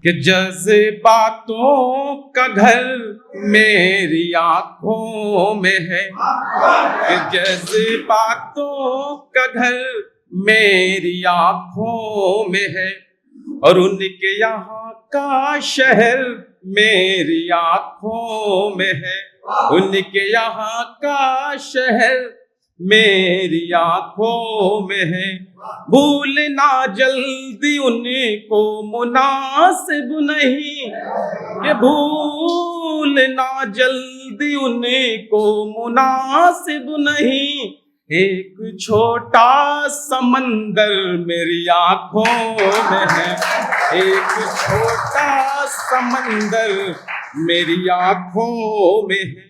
कि जज्बातों का घर मेरी आंखों में है, कि जज्बातों का घर मेरी आंखों में है, और उनके यहाँ का शहर मेरी आंखों में है, उनके यहाँ का शहर मेरी आंखों में है। भूलना जल्दी उनको मुनासिब नहीं, कि भूलना जल्दी उनको मुनासिब नहीं। एक छोटा समंदर मेरी आंखों में है, एक छोटा समंदर मेरी आंखों में है।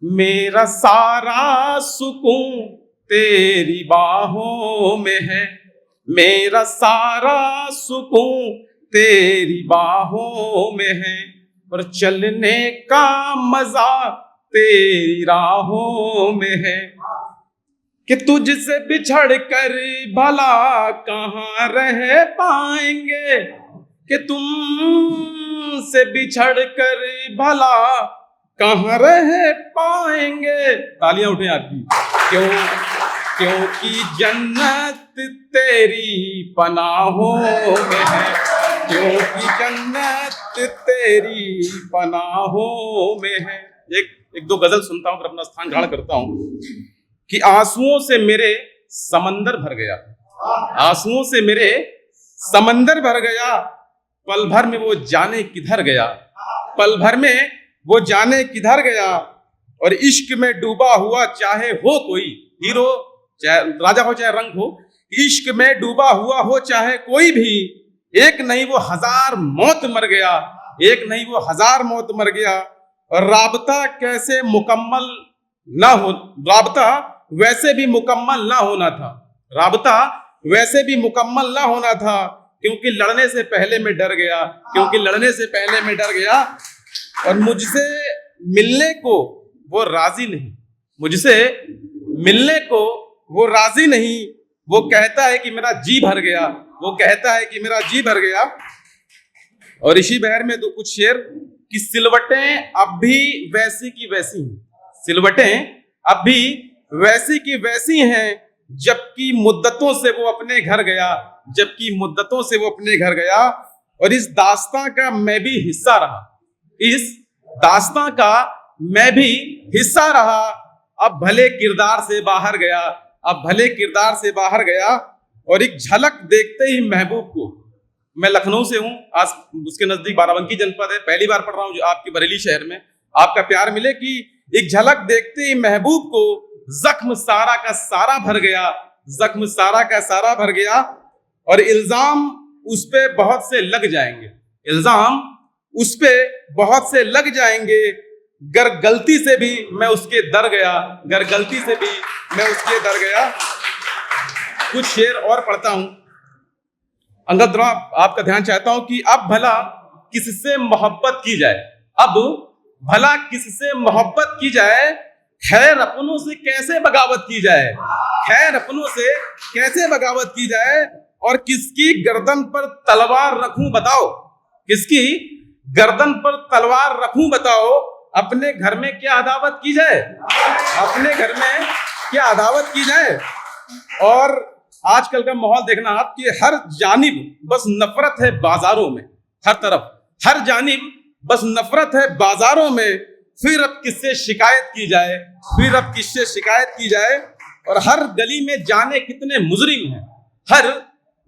मेरा सारा सुकून तेरी बाहों में है, मेरा सारा सुकून तेरी बाहों में है, और चलने का मजा तेरी राहों में है। कि तुझसे बिछड़ कर भला कहाँ रह पाएंगे, कि तुमसे बिछड़ कर भला कहाँ रह पाएंगे। तालियां उठे आपकी। क्योंकि जन्नत तेरी पनाहों में है, क्योंकि जन्नत तेरी पनाहों में है। एक दो गजल सुनता हूं, फिर अपना स्थान ग्रहण करता हूं। कि आंसुओं से मेरे समंदर भर गया, आंसुओं से मेरे समंदर भर गया, पल भर में वो जाने किधर गया, पल भर में वो जाने किधर गया। और इश्क में डूबा हुआ चाहे हो कोई हीरो, चाहे राजा हो चाहे रंग हो, इश्क में डूबा हुआ हो चाहे कोई भी, एक नहीं वो हजार मौत मर गया, एक नहीं वो हजार मौत मर गया। और राबता कैसे मुकम्मल ना हो, राबता वैसे भी मुकम्मल ना होना था, राबता वैसे भी मुकम्मल ना होना था, क्योंकि लड़ने से पहले मैं डर गया, क्योंकि लड़ने से पहले मैं डर गया। और मुझसे मिलने को वो राजी नहीं, मुझसे मिलने को वो राजी नहीं, वो कहता है कि मेरा जी भर गया, वो कहता है कि मेरा जी भर गया। और इसी बहर में दो कुछ शेर कि सिलवटें अब भी वैसी की वैसी हैं, सिलवटें अब भी वैसी की वैसी हैं, जबकि मुद्दतों से वो अपने घर गया, जबकि मुद्दतों से वो अपने घर गया। और इस दास्तां का मैं भी हिस्सा रहा, इस दास्तां का मैं भी हिस्सा रहा। अब भले किरदार से बाहर गया, अब भले किरदार से बाहर गया। और एक झलक देखते ही महबूब को, मैं लखनऊ से हूं, आज उसके नजदीक बाराबंकी जनपद है, पहली बार पढ़ रहा हूं आपके बरेली शहर में, आपका प्यार मिले। कि एक झलक देखते ही महबूब को जख्म सारा का सारा भर गया, जख्म सारा का सारा भर गया। और इल्जाम उस पे बहुत से लग जाएंगे, इल्जाम उस पे बहुत से लग जाएंगे, गर गलती से भी मैं उसके दर गया, गर गलती से भी मैं उसके दर गया। कुछ शेर और पढ़ता हूं। अंगद आपका ध्यान चाहता हूं कि अब भला किससे मोहब्बत की जाए, अब भला किससे मोहब्बत की जाए, खैर अपनों से कैसे बगावत की जाए, खैर अपनों से कैसे बगावत की जाए। और किसकी गर्दन पर तलवार रखूं बताओ, किसकी गर्दन पर तलवार रखूं बताओ। अपने घर में क्या अदावत की जाए, अपने घर में क्या अदावत की जाए। और आजकल का माहौल देखना आप कि हर जानिब बस नफरत है बाजारों में, हर तरफ हर जानिब बस नफरत है बाजारों में। फिर अब किससे शिकायत की जाए, फिर अब किससे शिकायत की जाए। और हर गली में जाने कितने मुजरिम हैं, हर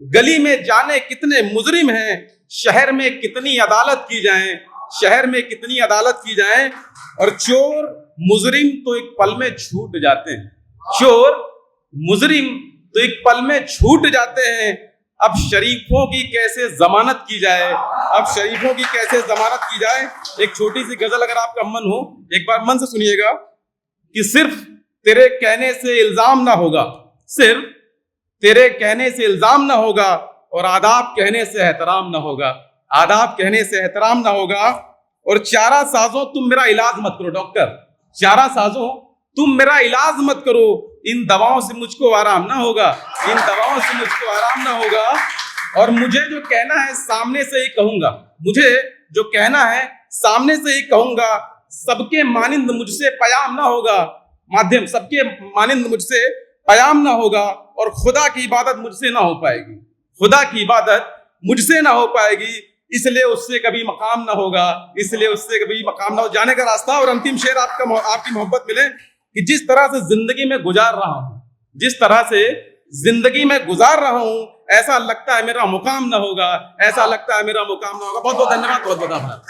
गली में जाने कितने मुजरिम हैं। शहर में कितनी अदालत की जाए, शहर में कितनी अदालत की जाए। और चोर मुजरिम तो एक पल में छूट जाते हैं, चोर मुजरिम तो एक पल में छूट जाते हैं। अब शरीफों की कैसे जमानत की जाए, अब शरीफों की कैसे जमानत की जाए। एक छोटी सी गजल अगर आपका मन हो, एक बार मन से सुनिएगा। कि सिर्फ तेरे कहने से इल्जाम ना होगा, सिर्फ तेरे कहने से इल्जाम ना होगा, और आदाब कहने से एहतराम ना होगा, आदाब कहने से एहतराम ना होगा। और चारा साजों तुम मेरा इलाज मत करो डॉक्टर, चारा साजों तुम मेरा इलाज मत करो, इन दवाओं से मुझको आराम ना होगा, इन दवाओं से मुझको आराम ना होगा। और मुझे जो कहना है सामने से ही कहूंगा, मुझे जो कहना है सामने से ही कहूंगा। सबके मानिंद मुझसे पयाम ना होगा, माध्यम सबके मानिंद मुझसे पयाम ना होगा, और खुदा की इबादत मुझसे ना हो पाएगी, खुदा की इबादत मुझसे ना हो पाएगी, इसलिए उससे कभी मकाम ना होगा, इसलिए उससे कभी मकाम ना हो। जाने का रास्ता और अंतिम शेर आपकी मोहब्बत मिले कि जिस तरह से जिंदगी में गुजार रहा हूं, जिस तरह से जिंदगी में गुजार रहा हूं, ऐसा लगता है मेरा मुकाम ना होगा, ऐसा लगता है मेरा मुकाम ना होगा। बहुत बहुत धन्यवाद, बहुत बहुत आभार।